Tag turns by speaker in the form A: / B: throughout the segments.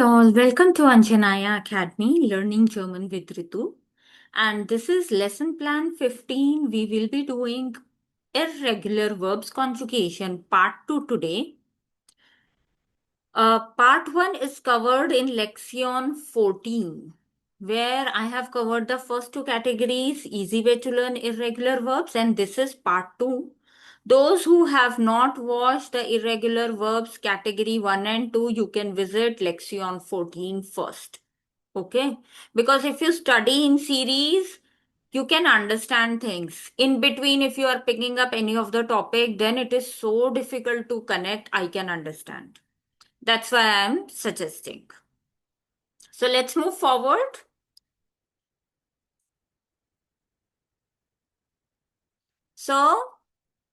A: all, welcome to Anjanaya Academy Learning German with Ritu. And this is lesson plan 15. We will be doing irregular verbs conjugation part 2 today. Part 1 is covered in Lexion 14, where I have covered the first two categories, easy way to learn irregular verbs, and this is part 2. Those who have not watched the irregular verbs category 1 and 2, you can visit Lexion 14 first. Okay? Because if you study in series, you can understand things. In between, if you are picking up any of the topic, then it is so difficult to connect, I can understand. That's why I'm suggesting. So let's move forward. So,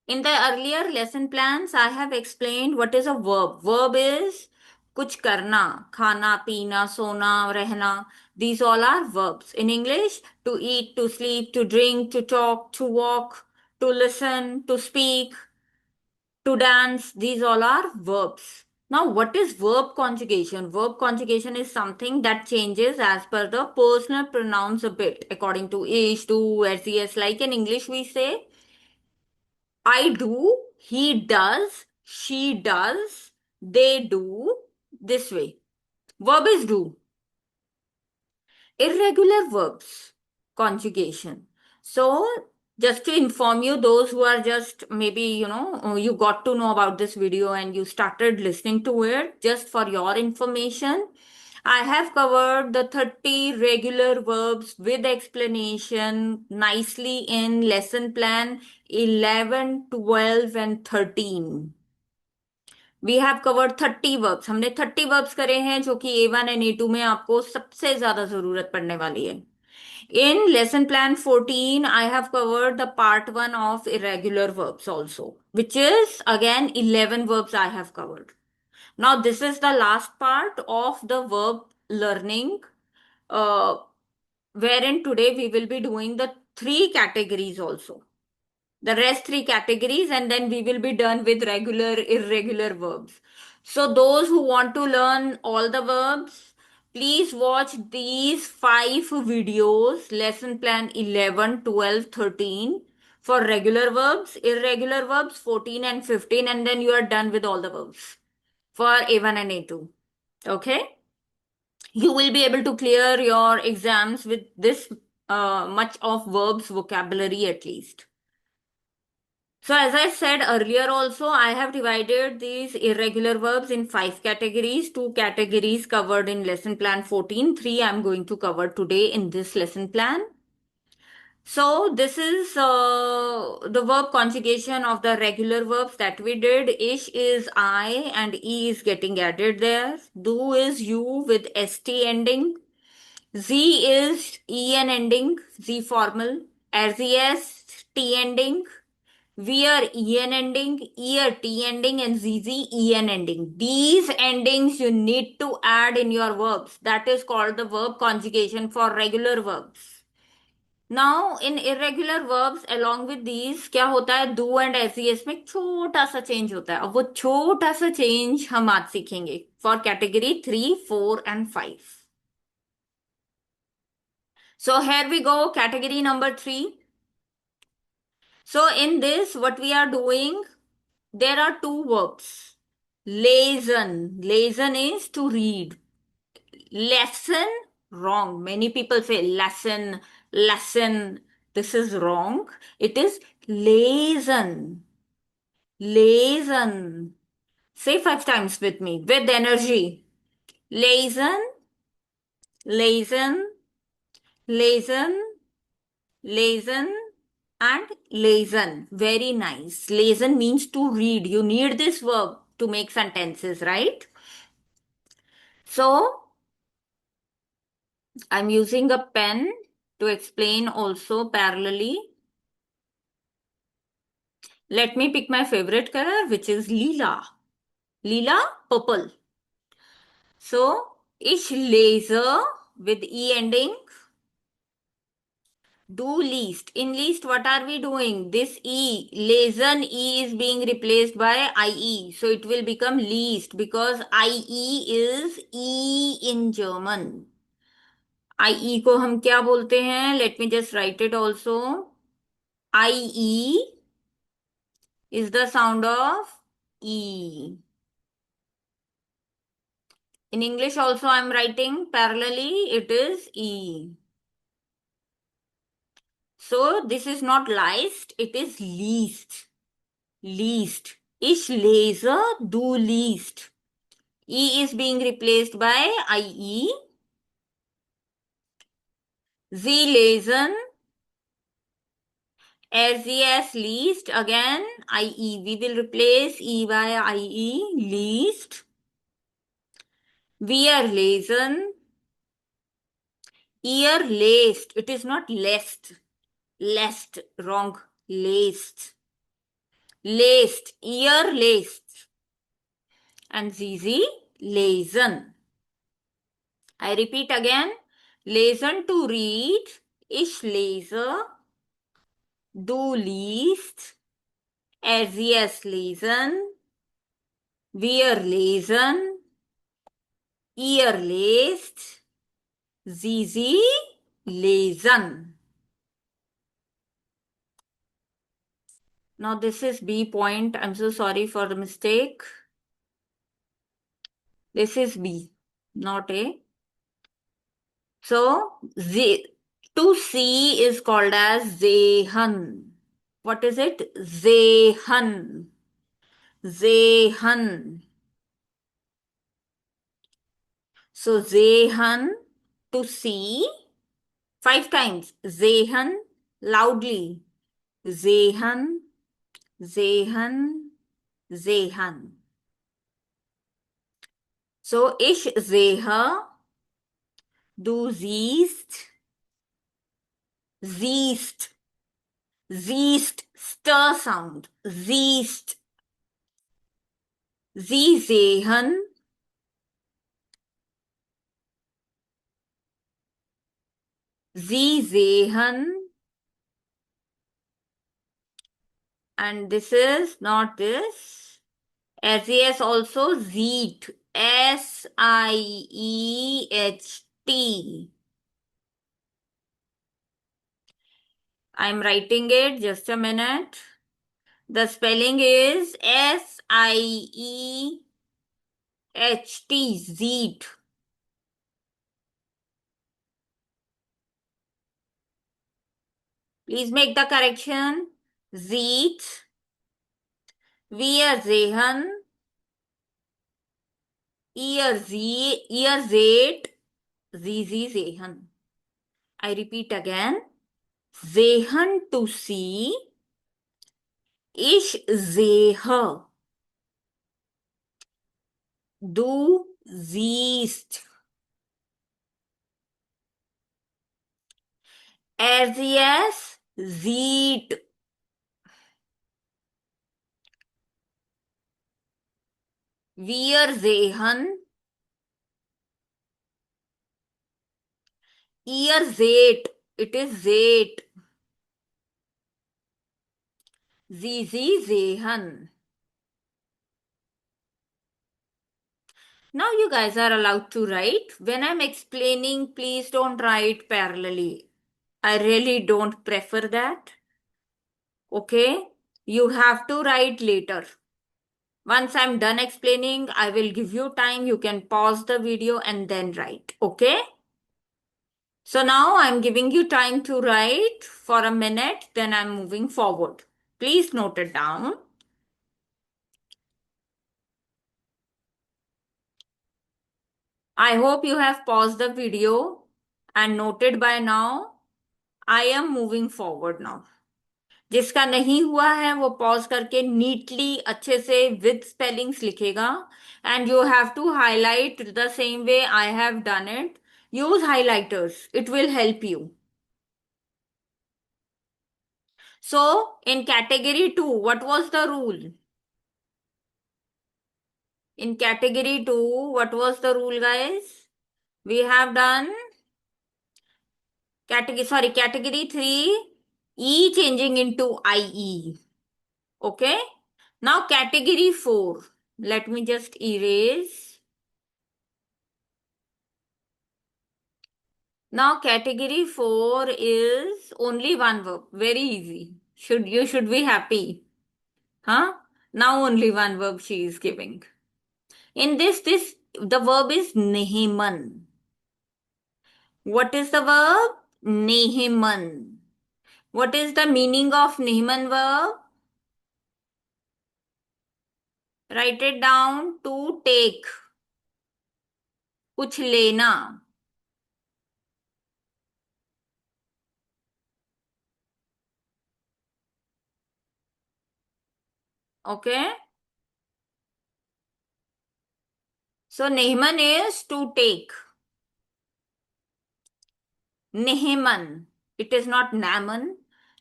A: in the earlier lesson plans, I have explained what is a verb. Verb is kuch karna, khana, peena, sona, rehna. These all are verbs. In English, to eat, to sleep, to drink, to talk, to walk, to listen, to speak, to dance. These all are verbs. Now, what is verb conjugation? Verb conjugation is something that changes as per the personal pronouns a bit, according to is, do, ses. Like in English, we say, I do, he does, she does, they do, this way. Verb is do. Irregular verbs, conjugation. So, just to inform you, those who are just maybe, you got to know about this video and you started listening to it, just for your information, I have covered the 30 regular verbs with explanation nicely in lesson plan 11, 12, and 13. We have covered 30 verbs हमने 30 verbs करे हैं जो कि A1 and A2 में आपको सबसे ज्यादा जरूरत पड़ने वाली है in lesson plan 14 I have covered the part 1 of irregular verbs also, which is again 11 verbs I have covered. Now this is the last part of the verb learning, uh, wherein today we will be doing the three categories also, the rest three categories, and then we will be done with regular irregular verbs. So those who want to learn all the verbs, please watch these 5 videos, lesson plan 11, 12, 13, for regular verbs, irregular verbs 14 and 15, and then you are done with all the verbs for A1 and A2. Okay, you will be able to clear your exams with this much of verbs vocabulary at least. So, as I said earlier, also, I have divided these irregular verbs in 5 categories. 2 categories covered in lesson plan 14. 3 I'm going to cover today in this lesson plan. So, this is the verb conjugation of the regular verbs that we did. Ish is I and E is getting added there. Do is you with ST ending. Z is EN ending, Z formal. RZS, T ending. We are en ending, ear t ending, and zz en ending. These endings you need to add in your verbs. That is called the verb conjugation for regular verbs. Now in irregular verbs along with these क्या होता है, do and ses में छोटा सा change होता है. अब वो छोटा सा चेंज हम आज सीखेंगे for category 3, 4 and 5. So here we go, category number 3. So in this, what we are doing, there are 2 verbs. Lesen. Lesen is to read. Lesson, wrong. Many people say lesson, lesson. This is wrong. It is lesen. Lesen. Say 5 times with me, with energy. Lesen, lesen, lesen, lesen, and lesen. Very nice. Lesen means to read. You need this verb to make sentences, right? So, I'm using a pen to explain also parallelly. Let me pick my favorite color, which is lila. Lila, purple. So, ich lese with E ending. Do least. In least, what are we doing? This E, lesen E is being replaced by IE. So it will become least because IE is E in German. IE को हम क्या बोलते हैं? Let me just write it also. IE is the sound of E. In English also I'm writing parallelly, it is E. So this is not least, it is least. Least. Ich lese, du liest. E is being replaced by IE. Sie lesen, er sie es liest. Again, IE. We will replace E by IE. Liest. Wir lesen. Ihr lest. It is not lest. Lest. Wrong. Lest. Lest. Ihr lest. And sie lesen. I repeat again. Lesen to read. Ich lese. Du liest. Er sie es lesen. Wir lesen. Ihr lest. Sie lesen. Now this is B point. I'm so sorry for the mistake. This is B, not A. So to see is called as Zehen. What is it? Zehen. Zehen. So Zehen, to see. 5 times. Zehen, loudly. Zehen, Zehen, Zehen. So ich sehe, du siehst, siehst, siehst, stir sound, siehst. Sie sehen, sie sehen, and this is not this. SES also sieht, SIEHT. I'm writing it, just a minute. The spelling is SIEHT, Zeet. Please make the correction. Zeet. Wir sehen. Ihr seht. Sie sehen. I repeat again. Sehen to see. Ich sehe. Du siehst. Er sie es sieht. Wir sehen. Ihr seht. It is seht. Sie sehen. Now you guys are allowed to write. When I'm explaining, please don't write parallelly. I really don't prefer that. Okay? You have to write later. Once I'm done explaining, I will give you time. You can pause the video and then write. Okay? So now I'm giving you time to write for a minute, then I'm moving forward. Please note it down. I hope you have paused the video and noted by now. I am moving forward now. जिसका नहीं हुआ है वो pause करके neatly अच्छे से with spellings लिखेगा and you have to highlight the same way I have done it. Use highlighters, it will help you. So in category 2, what was the rule? In category 2, what was the rule, guys? We have done Category 3, E changing into IE. Okay. Now category 4. Let me just erase. Now category 4 is only one verb. Very easy. You should be happy. Huh? Now only one verb she is giving. In this the verb is Nehiman. What is the verb? Nehiman. What is the meaning of Nehiman verb? Write it down. To take. कुछ लेना. Okay. So Nehiman is to take. Neheman. It is not Naman.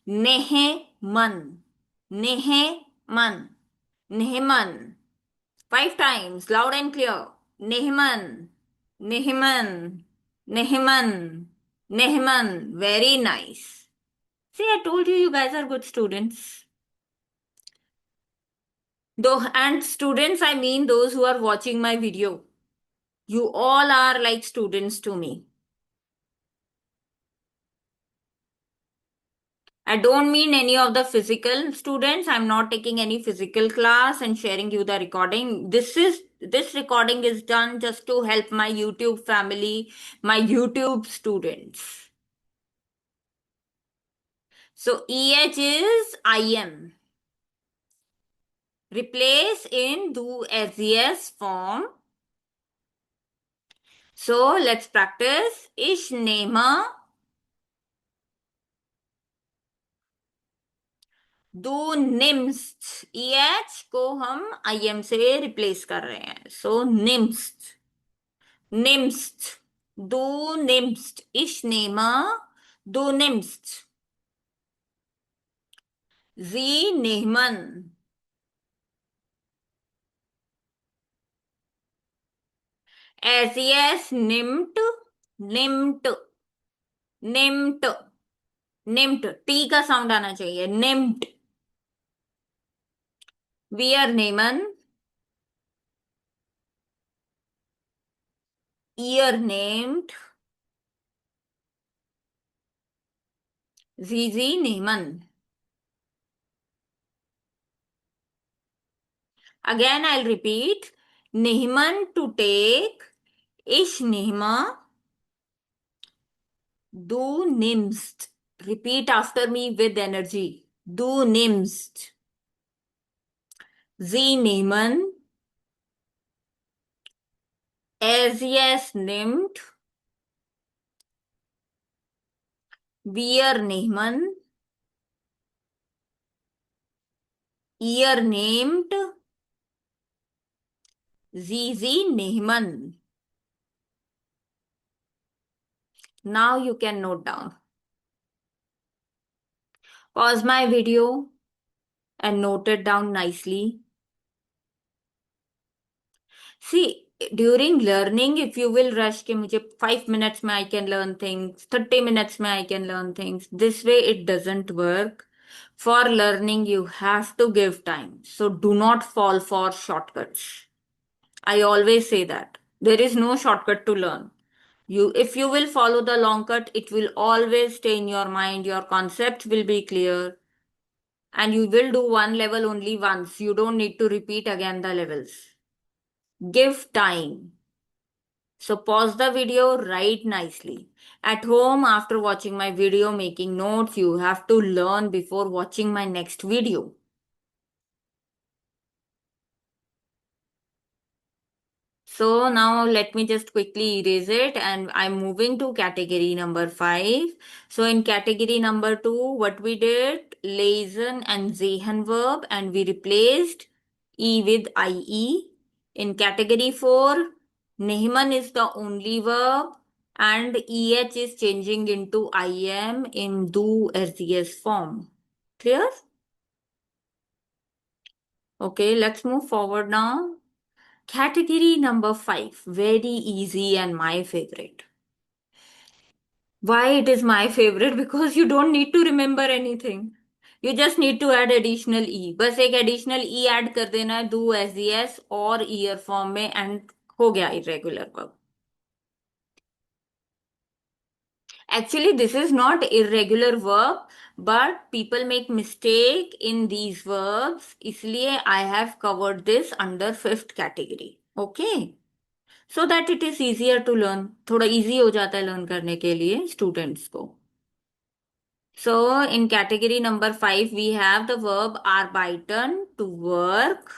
A: Neheman. Neheman. Neheman. 5 times, loud and clear. Neheman. Neheman. Neheman. Neheman. Very nice. See, I told you, you guys are good students. Though, and students, I mean those who are watching my video. You all are like students to me. I don't mean any of the physical students. I'm not taking any physical class and sharing you the recording. This recording is done just to help my YouTube family, my YouTube students. So EH is IM. Replace in do as yes form. So let's practice. Ich nehme Du nimmst. EH को हम IM से replace कर रहे हैं. So nimmst. Nimmst. Du nimmst. Ich nehme. Du nimmst. Sie nehmen. Es nimmt. Nimmt. Nimmt. Nimmt. T का sound आना चाहिए. Nimmt. Wir nehmen. Ihr nehmt. Sie nehmen. Again, I'll repeat. Nehmen to take. Ich nehme. Du nimmst. Repeat after me with energy. Du nimmst. Sie nehmen. Es nimmt. Wir nehmen. Ihr nehmt. Sie nehmen. Now you can note down. Pause my video and note it down nicely. See, during learning, if you will rush कि मुझे 5 minutes में I can learn things, 30 minutes में I can learn things. This way it doesn't work. For learning, you have to give time. So do not fall for shortcuts. I always say that. There is no shortcut to learn. If you will follow the long cut, it will always stay in your mind. Your concept will be clear. And you will do one level only once. You don't need to repeat again the levels. Give time. So pause the video, write nicely. At home, after watching my video, making notes, you have to learn before watching my next video. So now let me just quickly erase it and I'm moving to category number 5. So in category number 2, what we did, lesen and sehen verb and we replaced E with IE. In category 4, nehmen is the only verb and EH is changing into IM in do as form. Clear? Okay, let's move forward now. Category number 5, very easy and my favorite. Why it is my favorite? Because you don't need to remember anything. You just need to add additional e. बस एक additional e add कर देना है, do as yes और year form में, and हो गया irregular verb. Actually, this is not irregular verb, but people make mistake in these verbs. इसलिए I have covered this under fifth category. Okay? So that it is easier to learn. थोड़ा easy हो जाता है learn करने के लिए students को. So in category number 5, we have the verb arbeiten, to work,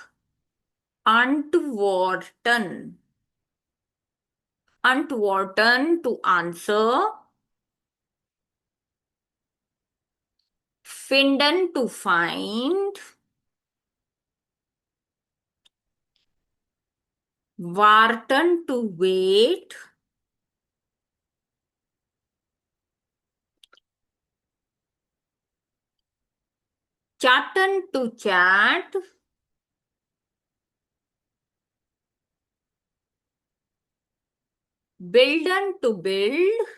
A: antworten, antworten, to answer, finden, to find, warten, to wait, chatten, to chat, bilden, to build.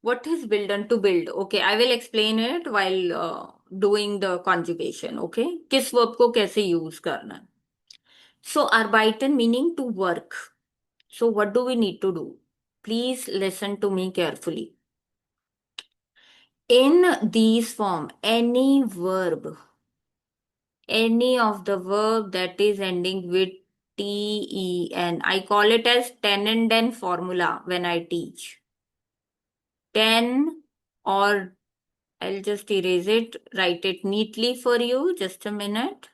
A: What is bilden? To build? Okay, I will explain it while doing the conjugation. Okay, किस verb को कैसे use करना है. So arbeiten meaning to work. So what do we need to do? Please listen to me carefully. In these form, any of the verb that is ending with ten, I call it as ten and den formula when I teach. Ten, or I'll just erase it, write it neatly for you. Just a minute.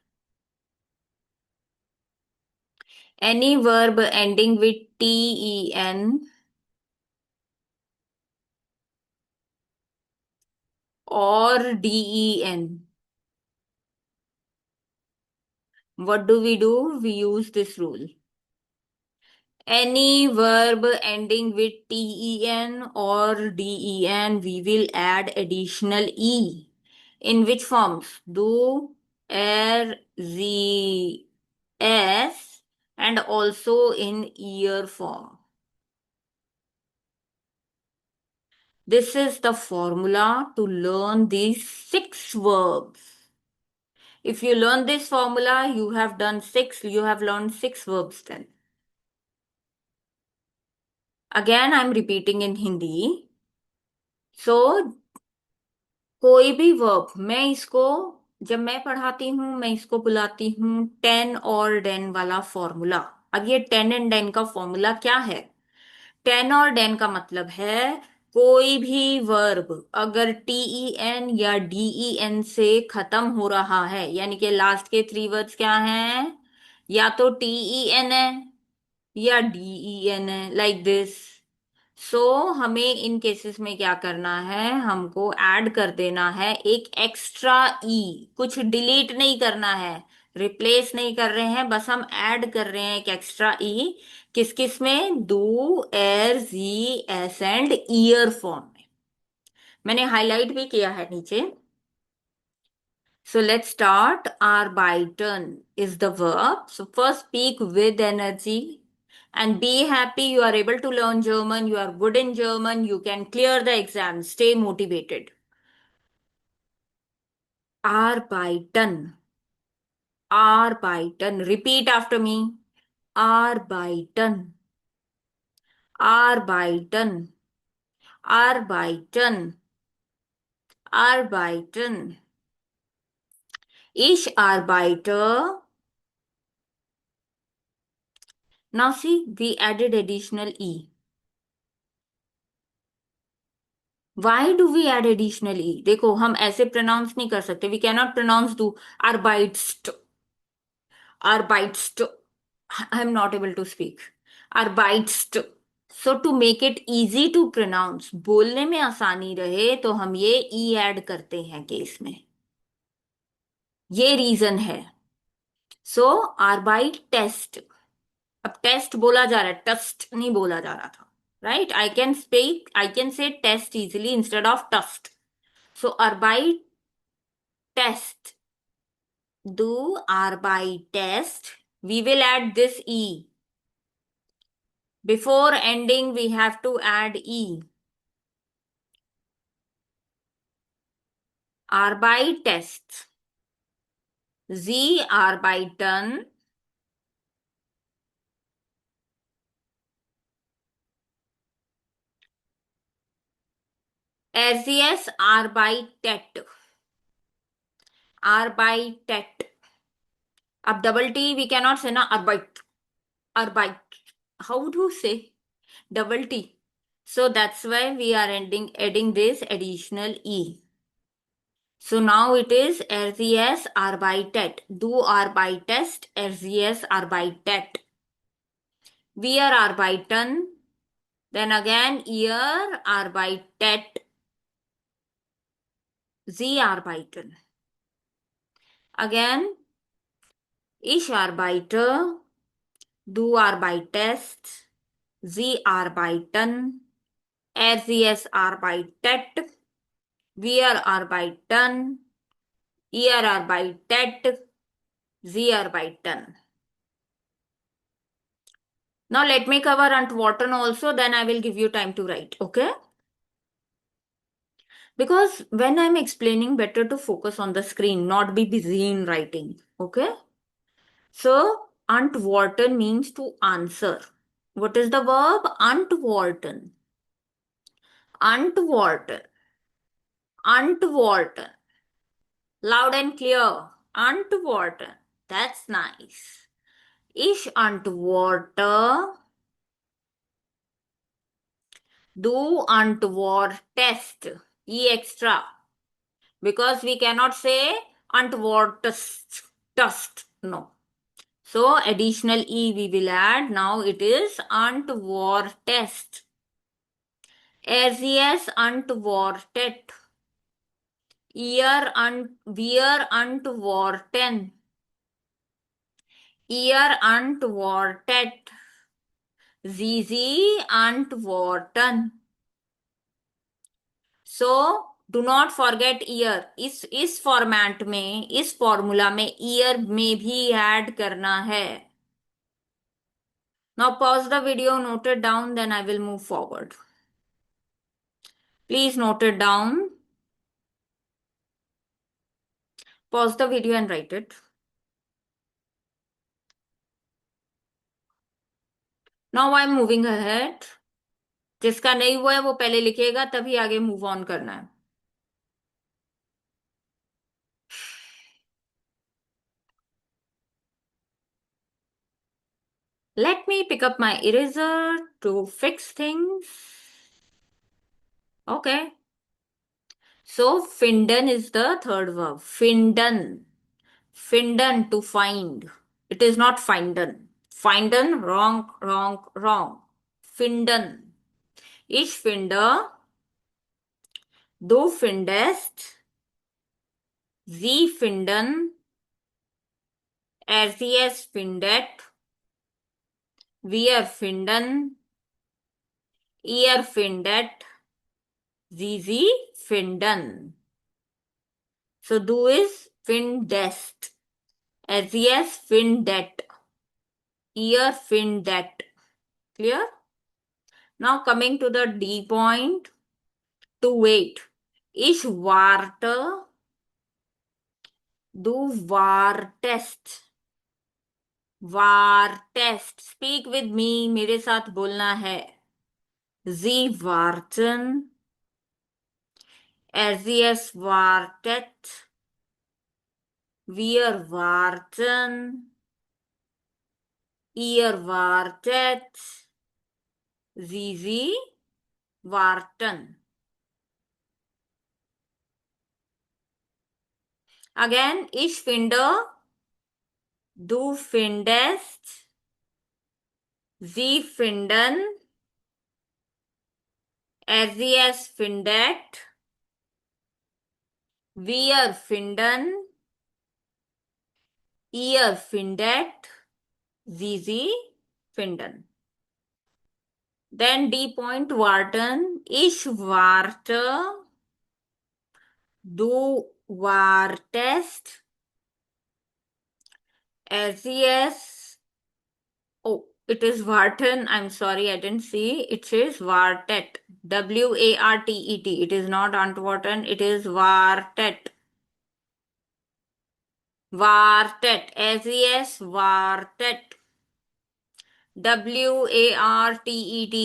A: Any verb ending with ten or den. What do? We use this rule. Any verb ending with ten or den, we will add additional e. In which forms? Do, er, z, s, and also in year form. This is the formula to learn these 6 verbs. If you learn this formula, you have learned 6 verbs then. Again, I'm repeating in Hindi. So, कोई भी verb, मैं इसको, जब मैं पढ़ाती हूं, मैं इसको बुलाती हूं टेन और डेन वाला फॉर्मूला. अब ये टेन एंड डेन का फॉर्मूला क्या है? टेन और डेन का मतलब है कोई भी वर्ब अगर टीईएन या डीईएन से खत्म हो रहा है, यानी कि लास्ट के 3 वर्ड्स क्या हैं? या तो टीईएन है या डीईएन है, लाइक दिस. सो हमें इन केसेस में क्या करना है? हमको ऐड कर देना है एक एक्स्ट्रा ई. कुछ डिलीट नहीं करना है, रिप्लेस नहीं कर रहे हैं, बस हम ऐड कर रहे हैं एक एक्स्ट्रा ई. किस किस में? डू, एर, जी, एस एंड ईयर फॉर्म में. मैंने हाईलाइट भी किया है नीचे. So let's start. Arbeiten is the verb. So first speak with energy and be happy. You are able to learn German. You are good in German. You can clear the exam. Stay motivated. Arbeiten. Arbeiten. Repeat after me. Arbeiten. Arbeiten. Arbeiten. Arbeiten. Ich arbeite. Now see, we added additional E. Why do we add additional E? देखो, हम ऐसे pronounce नहीं कर सकते. We cannot pronounce do arbeitst. Arbeitst. I'm not able to speak. Arbeitst. So to make it easy to pronounce, बोलने में आसानी रहे, तो हम ये E add करते हैं केस में. ये रीजन है. सो arbeit टेस्ट. अब टेस्ट बोला जा रहा है, टस्ट नहीं बोला जा रहा था. Right? I can say test easily instead of tust. So arbeit test. Do arbeit test. We will add this E. Before ending, we have to add E. Arbeitstests. Sie arbeiten. Sie arbeitet. Arbeitet. Ab double T we cannot say na arbeit. Arbeit. How do you say double T? So that's why we are adding this additional E. So now it is RCS arbeitet. Du arbeitest, RCS arbeitet. Wir arbeiten. Then again, ihr arbeitet. Sie arbeiten. Again, ich arbeite. Du arbeitest. Sie arbeiten. RCS arbeitet. Wir arbeiten. Ihr arbeitet. Sie arbeiten. Now let me cover Antworten also, then I will give you time to write, okay? Because when I'm explaining, better to focus on the screen, not be busy in writing, okay? So, Antworten means to answer. What is the verb? Antworten. Antworten. Antworten. Loud and clear. Antworten. That's nice. Ich antworte. Du antwortest. E extra. Because we cannot say antwortest. No. So additional E we will add. Now it is antwortest. RCS antwortet. Wir antworten. Ihr antwortet. Sie antworten. So do not forget year. इस format में, इस formula में year में भी add करना है. Now pause the video, note it down, then I will move forward. Please note it down. Pause the video and write it. Now I'm moving ahead. जिसका नहीं हुआ है वो पहले लिखेगा, तभी आगे मूव ऑन करना है. Let me pick up my eraser to fix things. Okay. So finden is the third verb. Finden. Finden, to find. It is not finden. Finden, wrong, wrong, wrong. Finden. Ich finde. Du findest. Sie finden. Es findet. Wir finden. Ihr findet. Sie finden. So du is findest. Es findet. Ihr findet. Clear? Now coming to the D point. To wait. Ich warte. Du wartest. Wartest. Speak with me. मेरे साथ बोलना है. Sie warten. Es wartet. Wir warten. Ihr wartet. Sie warten. Again, ich finde. Du findest. Sie finden. Es findet. Wir finden. Ihr findet. Sie finden. Then D point warten. Ich warte. Du wartest. Es. Oh, it is warten. I'm sorry, I didn't see. It says wartet. Wartet. It is not antworten. It is wartet. Vartet. S-E-S, Vartet. W-A-R-T-E-T.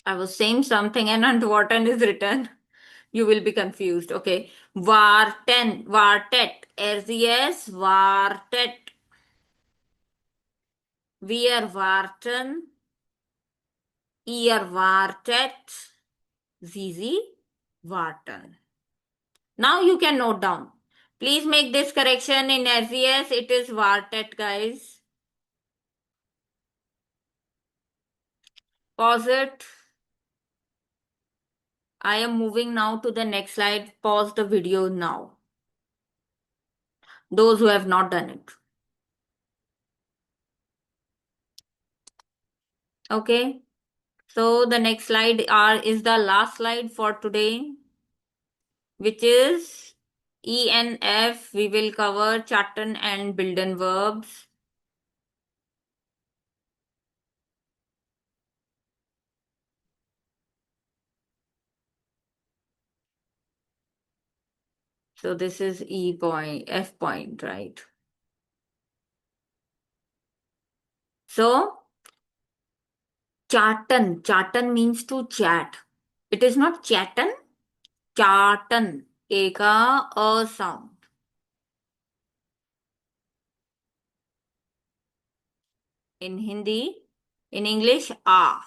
A: I was saying something and Antwerpen is written. You will be confused. Okay. Varten. Vartet. S-E-S, Vartet. Wir warten. Ihr wartet. Sie warten. Now you can note down. Please make this correction in SES. It is wartet, guys. Pause it. I am moving now to the next slide. Pause the video now. Those who have not done it. Okay. So the next slide is the last slide for today, which is ENF. We will cover chatten and bilden verbs. So this is E point, F point, right? So chatten. Chatten means to chat. It is not chatten. Chatten. A का a sound. In Hindi, in English, ah.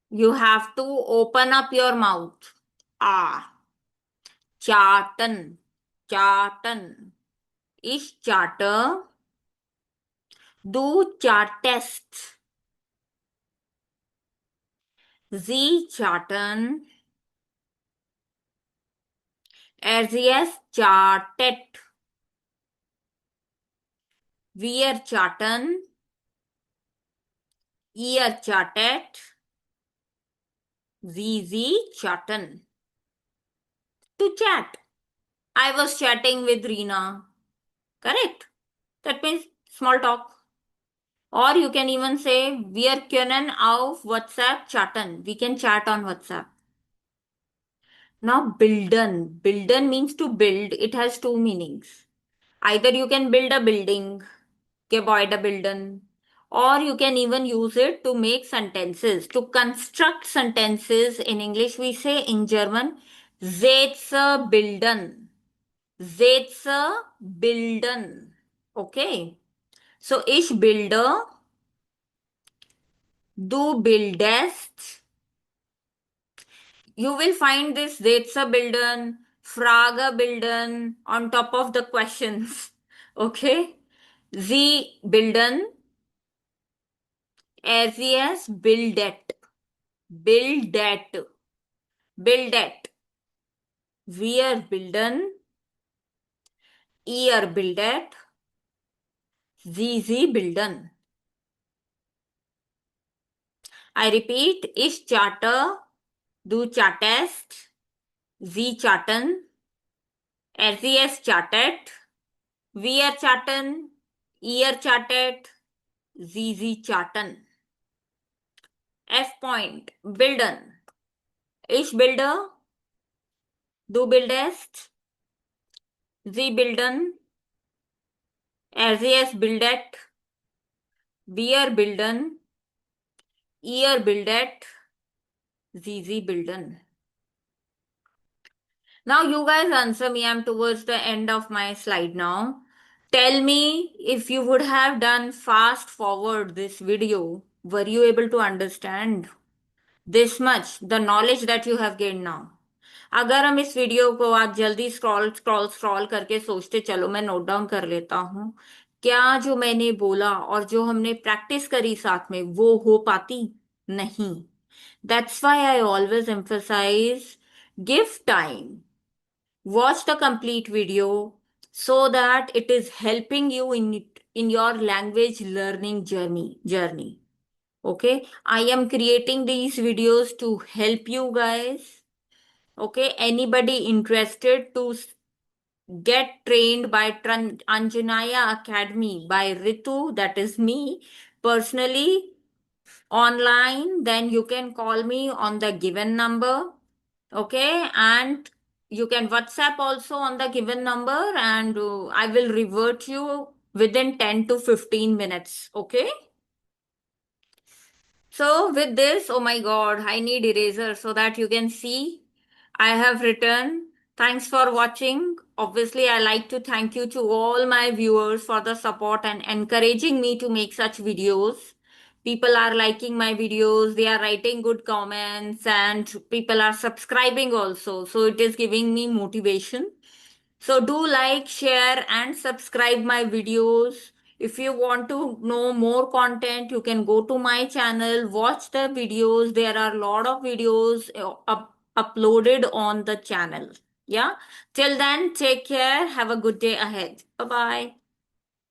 A: You have to open up your mouth. Ah. Chatten. Chatten. Ich chatte. Du chattest. Sie chatten. Er sie es chattet. Wir chatten. Ihr chattet. Sie chatten. To chat. I was chatting with Reena. Correct? That means small talk. Or you can even say, wir können auf WhatsApp chatten. We can chat on WhatsApp. Now, bilden. Bilden means to build. It has two meanings. Either you can build a building, Gebäude bilden, or you can even use it to make sentences. To construct sentences in English, we say in German, Sätze bilden. Sätze bilden. Okay. So, ich bilde, du bildest. You will find this Sätze bilden, Frage bilden on top of the questions. Okay. Sie bilden, es bildet. Bildet. Bildet. Wir bilden. Ihr bildet. Sie bilden. I repeat, ich chatte, du chattest, sie chatten, es chattet, wir chatten, ihr chattet, sie chatten. F point, bilden. Ich bilde, du bildest, sie bilden, es bildet, wir bilden, ihr bildet, sie bilden. Now you guys answer me. I'm towards the end of my slide now. Tell me if you would have done fast forward this video. Were you able to understand this much, the knowledge that you have gained now? अगर हम इस video को आज जल्दी scroll करके सोचते चलो मैं नोट डाउन कर लेता हूँ, क्या जो मैंने बोला और जो हमने प्रैक्टिस करी साथ में वो हो पाती? नहीं. That's why I always emphasize give time. Watch the complete video so that it is helping you in your language learning journey. Okay, I am creating these videos to help you guys. Okay, anybody interested to get trained by Anjanaya Academy by Ritu, that is me personally, online, then you can call me on the given number. Okay, and you can WhatsApp also on the given number, and I will revert you within 10 to 15 minutes. Okay. So with this, oh my God, I need eraser so that you can see I have written. Thanks for watching. Obviously, I like to thank you to all my viewers for the support and encouraging me to make such videos. People are liking my videos, they are writing good comments, and people are subscribing also. So it is giving me motivation. So do like, share, and subscribe my videos. If you want to know more content, you can go to my channel, watch the videos. There are a lot of videos uploaded on the channel. Yeah. Till then, take care. Have a good day ahead. Bye bye.